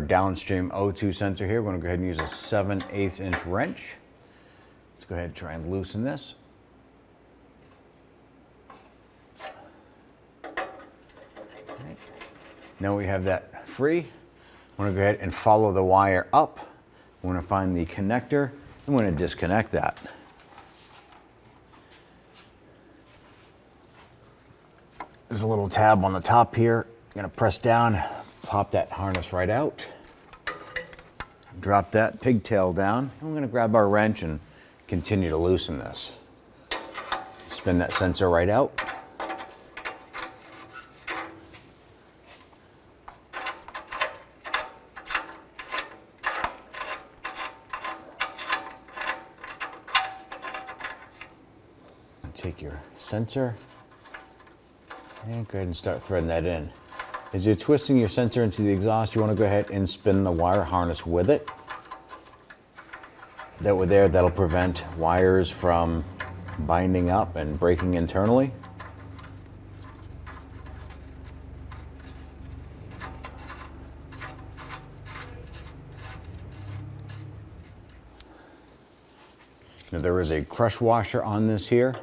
DownStream O2 sensor here. We're going to go ahead and use a 7/8 inch wrench. Let's go ahead and try and loosen this. Right. Now we have that free. I'm going to go ahead and follow the wire up. I'm going to find the connector. I'm going to disconnect that. There's a little tab on the top here. I'm going to press down, pop that harness right out. Drop that pigtail down. I'm going to grab our wrench and continue to loosen this. Spin that sensor right out. Take your sensor and go ahead and start threading that in. As you're twisting your sensor into the exhaust, you want to go ahead and spin the wire harness with it. That way there, that'll prevent wires from binding up and breaking internally. Now there is a crush washer on this here.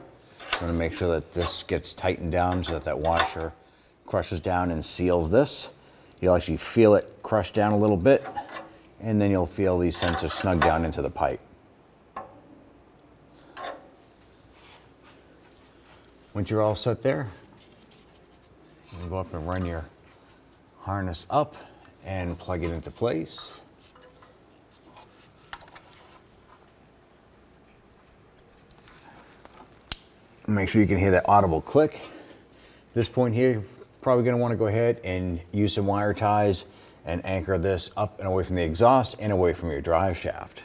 I'm going to make sure that this gets tightened down so that washer crushes down and seals this. You'll actually feel it crush down a little bit, and then you'll feel these sensors snug down into the pipe. Once you're all set there, you can go up and run your harness up and plug it into place. Make sure you can hear that audible click. At this point here, you're probably going to want to go ahead and use some wire ties and anchor this up and away from the exhaust and away from your drive shaft.